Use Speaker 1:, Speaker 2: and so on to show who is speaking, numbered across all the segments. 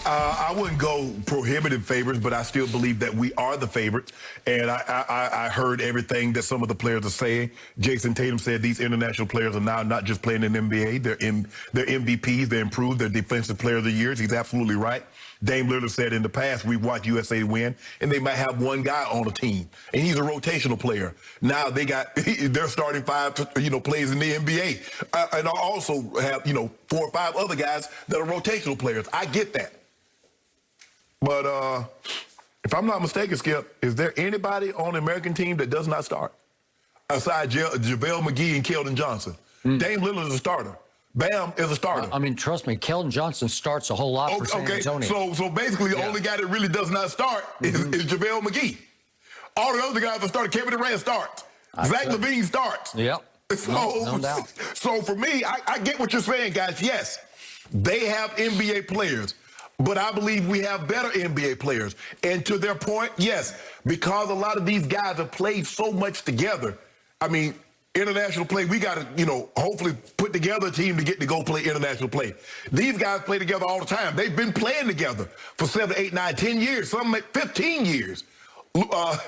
Speaker 1: I wouldn't go prohibited favorites, but I still believe that we are the favorites. And I heard everything that some of the players are saying. Jason Tatum said these international players are now not just playing in the NBA. They're MVPs. They're improved. They're defensive player of the year. He's absolutely right. Dame Lillard said in the past, we've watched USA win, and they might have one guy on the team, and he's a rotational player. Now they're starting five, plays in the NBA. And I also have, 4 or 5 other guys that are rotational players. I get that. But if I'm not mistaken, Skip, is there anybody on the American team that does not start? Aside JaVale McGee and Keldon Johnson. Dame Lillard is a starter. Bam is a starter.
Speaker 2: I mean, trust me, Keldon Johnson starts a whole lot for San Antonio.
Speaker 1: So basically the only guy that really does not start is JaVale McGee. All the other guys that started, Kevin Durant starts. Zach LaVine starts.
Speaker 2: Yep.
Speaker 1: So,
Speaker 2: no doubt.
Speaker 1: So for me, I get what you're saying, guys. Yes, they have NBA players, but I believe we have better NBA players. And to their point, yes, because a lot of these guys have played so much together. I mean, international play, we got to, hopefully put together a team to get to go play international play. These guys play together all the time. They've been playing together for 7, 8, 9, 10 years, some 15 years. How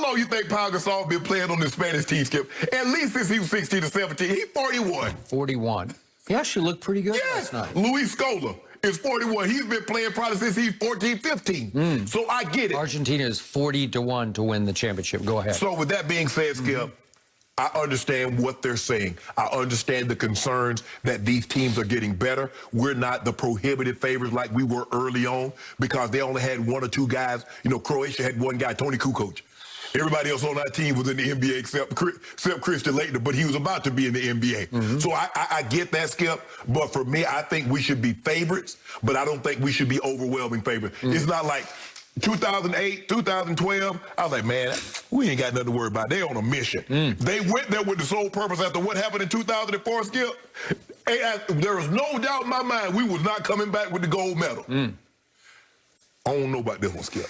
Speaker 1: long you think Pau Gasol been playing on the Spanish team, Skip? At least since he was 16 or 17. He's 41.
Speaker 2: 41. He actually looked pretty good last night.
Speaker 1: Luis Scola is 41. He's been playing probably since he's 14, 15. So I get it.
Speaker 2: Argentina is 40-1 to win the championship. Go ahead.
Speaker 1: So with that being said, Skip, I understand what they're saying. I understand the concerns that these teams are getting better. We're not the prohibited favorites like we were early on because they only had 1 or 2 guys. Croatia had 1 guy, Toni Kukoc. Everybody else on that team was in the NBA except Christian Laettner, but he was about to be in the NBA. So I get that, Skip. But for me, I think we should be favorites, but I don't think we should be overwhelming favorites. It's not like 2008, 2012, I was like, man, we ain't got nothing to worry about. They're on a mission. They went there with the sole purpose after what happened in 2004, Skip. There was no doubt in my mind we was not coming back with the gold medal. I don't know about this one, Skip.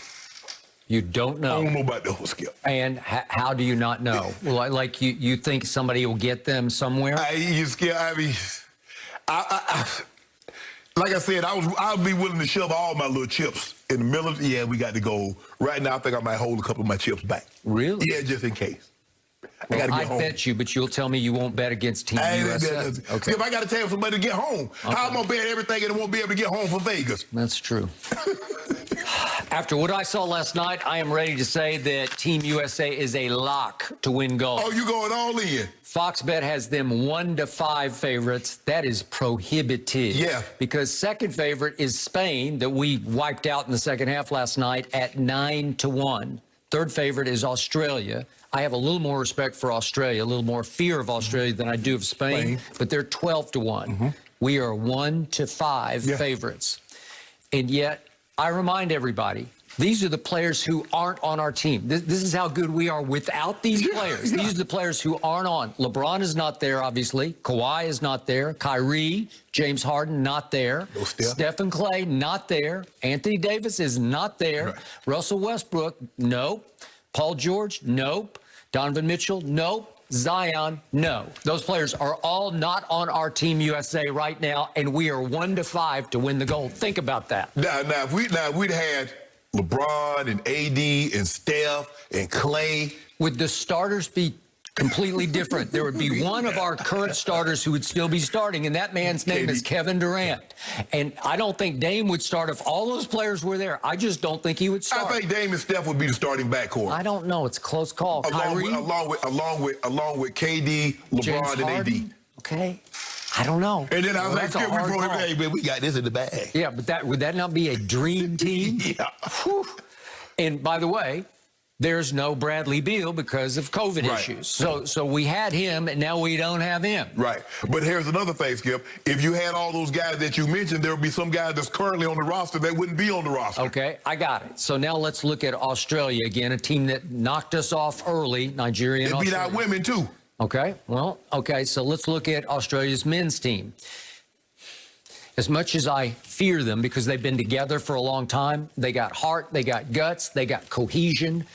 Speaker 2: You don't know?
Speaker 1: I don't know about this one, Skip.
Speaker 2: And how do you not know? Like you think somebody will get them somewhere?
Speaker 1: Like I said, I'll be willing to shove all my little chips in the middle of the we got to go. Right now, I think I might hold a couple of my chips back.
Speaker 2: Really?
Speaker 1: Yeah, just in case.
Speaker 2: Well, I got to get home. Bet you, but you'll tell me you won't bet against Team USA.
Speaker 1: Okay. If I got to tell somebody to get home, how am I going to bet everything and won't be able to get home from Vegas?
Speaker 2: That's true. After what I saw last night, I am ready to say that Team USA is a lock to win gold.
Speaker 1: Oh, you going all in?
Speaker 2: Fox Bet has them 1-5 favorites. That is prohibited.
Speaker 1: Yeah.
Speaker 2: Because second favorite is Spain that we wiped out in the second half last night at 9-1. Third favorite is Australia. I have a little more respect for Australia, a little more fear of Australia than I do of Spain. But they're 12-1. We are 1-5 favorites. And yet, I remind everybody, these are the players who aren't on our team. This is how good we are without these players. These are the players who aren't on. LeBron is not there, obviously. Kawhi is not there. Kyrie, James Harden, not there.
Speaker 1: No Steph.
Speaker 2: Stephen Clay, not there. Anthony Davis is not there.
Speaker 1: Right.
Speaker 2: Russell Westbrook, nope. Paul George, nope. Donovan Mitchell, nope. Zion, no. Those players are all not on our Team USA right now, and we are 1-5 to win the gold. Think about that.
Speaker 1: Now if we'd had LeBron and AD and Steph and Clay.
Speaker 2: Would the starters be completely different? There would be one of our current starters who would still be starting, and that man's name is Kevin Durant. And I don't think Dame would start if all those players were there. I just don't think he would start.
Speaker 1: I think Dame and Steph would be the starting backcourt.
Speaker 2: I don't know. It's a close call.
Speaker 1: Along with KD, LeBron,
Speaker 2: James
Speaker 1: and
Speaker 2: Harden?
Speaker 1: AD.
Speaker 2: Okay. I don't know.
Speaker 1: And then I was like, hey, man, we got this in the bag.
Speaker 2: Yeah, but would that not be a dream team?
Speaker 1: Yeah.
Speaker 2: Whew. And by the way, there's no Bradley Beal because of COVID issues. So we had him, and now we don't have him.
Speaker 1: Right. But here's another thing, Skip. If you had all those guys that you mentioned, there would be some guys that's currently on the roster that wouldn't be on the roster.
Speaker 2: Okay, I got it. So now let's look at Australia again, a team that knocked us off early, Nigeria and
Speaker 1: They beat
Speaker 2: Australia.
Speaker 1: our women, too.
Speaker 2: Okay, well, so let's look at Australia's men's team. As much as I fear them because they've been together for a long time, they got heart, they got guts, they got cohesion.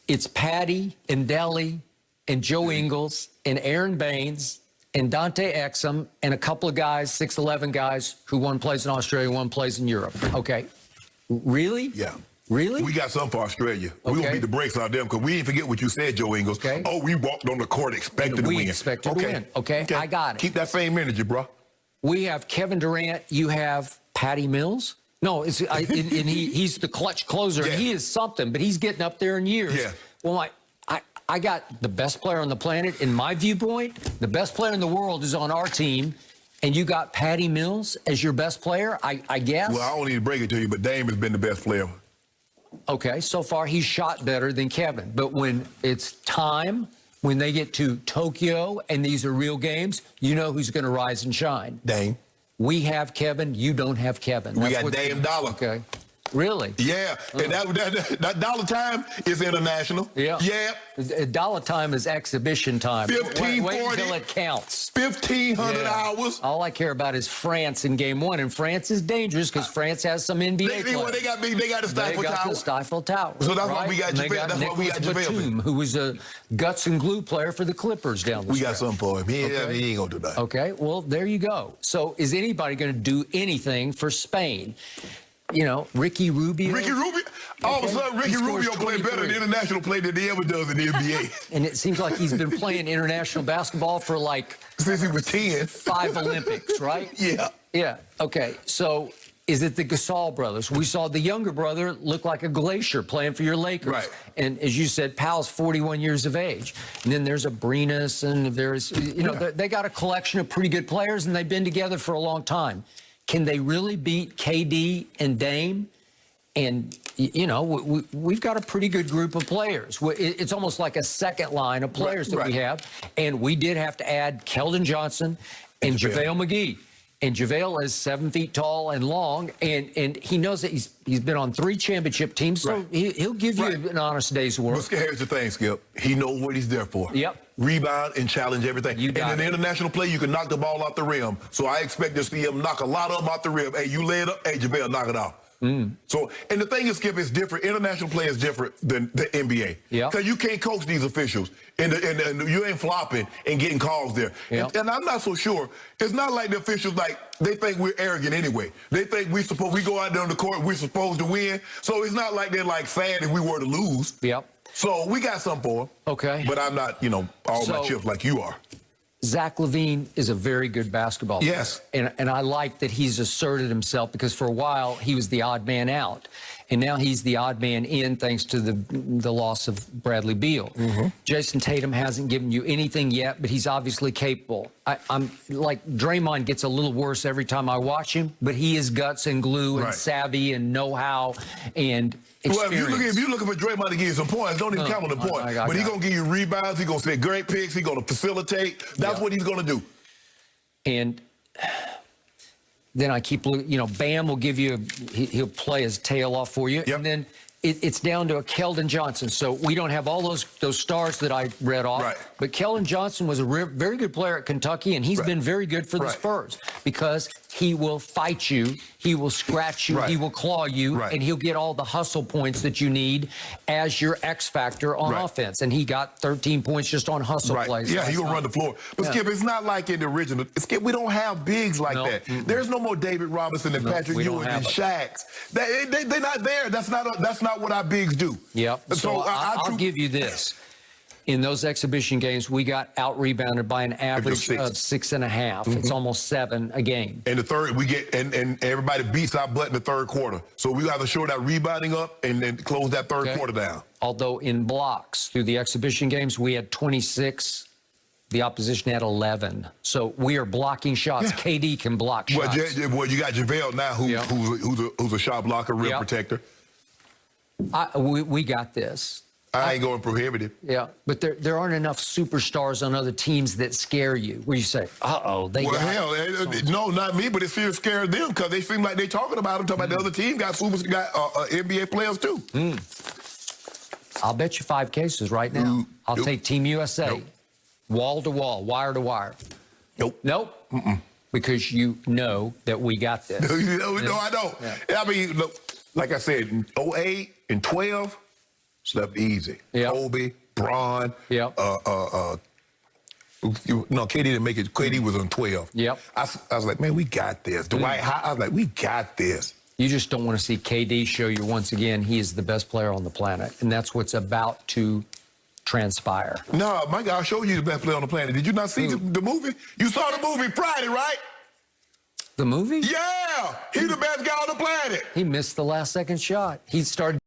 Speaker 2: It's Patty and Deli and Joe Ingles and Aaron Baines and Dante Exum and a couple of guys, 6'11" guys, who one plays in Australia, one plays in Europe. Okay. Really?
Speaker 1: Yeah.
Speaker 2: Really?
Speaker 1: We got something for Australia. We're going to beat the brakes out of them because we didn't forget what you said, Joe Ingles.
Speaker 2: Okay.
Speaker 1: Oh, we walked on the court expecting to win.
Speaker 2: We expected to win. Okay, I got it.
Speaker 1: Keep that same energy, bro.
Speaker 2: We have Kevin Durant. You have Patty Mills. No, and he's the clutch closer.
Speaker 1: Yeah.
Speaker 2: He is something, but he's getting up there in years.
Speaker 1: Yeah.
Speaker 2: Well, I got the best player on the planet. In my viewpoint, the best player in the world is on our team, and you got Patty Mills as your best player, I guess.
Speaker 1: Well, I don't need to break it to you, but Dame has been the best player.
Speaker 2: Okay, so far he's shot better than Kevin. But when it's time, when they get to Tokyo and these are real games, you know who's going to rise and shine.
Speaker 1: Dame.
Speaker 2: We have Kevin. You don't have Kevin.
Speaker 1: We got Dame Dollar.
Speaker 2: Okay. Really?
Speaker 1: Yeah. And that dollar time is international.
Speaker 2: Yeah.
Speaker 1: Yeah.
Speaker 2: Dollar time is exhibition time.
Speaker 1: 15,
Speaker 2: Wait
Speaker 1: 40.
Speaker 2: until it counts.
Speaker 1: 1,500 hours.
Speaker 2: All I care about is France in game one. And France is dangerous because France has some NBA players.
Speaker 1: They got the Stifle Tower.
Speaker 2: The Stifle Tower.
Speaker 1: So that's why we got JaVale. That's why we got JaVale.
Speaker 2: Who was a guts and glue player for the Clippers down the
Speaker 1: We
Speaker 2: stretch.
Speaker 1: got something for him. He ain't going to do that.
Speaker 2: Okay, well, there you go. So is anybody going to do anything for Spain? You know, Ricky Rubio.
Speaker 1: All of a sudden, Ricky Rubio played better in international play than he ever does in the NBA.
Speaker 2: And it seems like he's been playing international basketball for like
Speaker 1: since he was 10.
Speaker 2: 5 Olympics, right?
Speaker 1: Yeah.
Speaker 2: Yeah. Okay. So is it the Gasol brothers? We saw the younger brother look like a glacier playing for your Lakers.
Speaker 1: Right.
Speaker 2: And as you said, Powell's 41 years of age. And then there's Abrinas, and there's, they got a collection of pretty good players, and they've been together for a long time. Can they really beat KD and Dame? And, we've got a pretty good group of players. It's almost like a second line of players that we have. And we did have to add Keldon Johnson and JaVale McGee. And JaVale is 7 feet tall and long, and he knows that he's been on 3 championship teams, so he'll give you an honest day's work.
Speaker 1: But here's the thing, Skip. He knows what he's there for.
Speaker 2: Yep.
Speaker 1: Rebound and challenge everything. And in the international play, you can knock the ball out the rim. So I expect to see him knock a lot of them out the rim. Hey, you lay it up. Hey, JaVale, knock it off. So, and the thing is, Skip, is different. International play is different than the NBA. Because you can't coach these officials. And you ain't flopping and getting calls there. And I'm not so sure. It's not like the officials, they think we're arrogant anyway. They think we go out there on the court, we're supposed to win. So it's not like they're sad if we were to lose. So we got something for them.
Speaker 2: Okay.
Speaker 1: But I'm not, all my chips like you are.
Speaker 2: Zach LaVine is a very good basketball player.
Speaker 1: Yes.
Speaker 2: And I like that he's asserted himself, because for a while he was the odd man out. And now he's the odd man in, thanks to the loss of Bradley Beal. Jason Tatum hasn't given you anything yet, but he's obviously capable. I'm like, Draymond gets a little worse every time I watch him, but he is guts and glue and savvy and know-how and experience.
Speaker 1: Well, if you're looking for Draymond to give you some points, don't even count on the point. But he's going to give you rebounds. He's going to set great picks. He's going to facilitate. That's what he's going to do.
Speaker 2: And then I keep looking, Bam will give you, he'll play his tail off for you. And then it's down to a Keldon Johnson. So we don't have all those stars that I read off. But Keldon Johnson was a very good player at Kentucky, and he's been very good for the Spurs, because he will fight you, he will scratch you, he will claw you, and he'll get all the hustle points that you need as your X factor on offense. And he got 13 points just on hustle plays.
Speaker 1: Yeah, he'll run the floor. But Skip, it's not like in the original. Skip, we don't have bigs like that. There's no more David Robinson and Patrick Ewing and Shaqs. They're not there. That's not what our bigs do.
Speaker 2: So I'll give you this. In those exhibition games, we got out-rebounded by an average of 6.5. It's almost 7 a game.
Speaker 1: And the third, we get, and everybody beats our butt in the third quarter. So we got to show that rebounding up and then close that third quarter down.
Speaker 2: Although in blocks through the exhibition games, we had 26. The opposition had 11. So we are blocking shots. KD can block shots.
Speaker 1: Well, you got JaVale now, who's a shot blocker, rim protector.
Speaker 2: We got this.
Speaker 1: I ain't going prohibited.
Speaker 2: But there aren't enough superstars on other teams that scare you, where you say, uh-oh, they got...
Speaker 1: Well, hell, no, not me, but it feels scared them, because they seem like they're talking about them, talking about the other team got NBA players too.
Speaker 2: I'll bet you 5 cases right now. I'll take Team USA, wall to wall, wire to wire. Nope. Because you know that we got this.
Speaker 1: No, I don't. I mean, look, like I said, in 08 and 12, slept easy. Kobe, Bron, No, KD didn't make it. KD was on 12.
Speaker 2: Yep.
Speaker 1: I was like, man, we got this. Dwight, I was like, we got this.
Speaker 2: You just don't want to see KD show you once again he is the best player on the planet, and that's what's about to transpire.
Speaker 1: No, my God, I showed you the best player on the planet. Did you not see the movie? You saw the movie Friday, right?
Speaker 2: The movie?
Speaker 1: Yeah, he's the best guy on the planet.
Speaker 2: He missed the last second shot. He started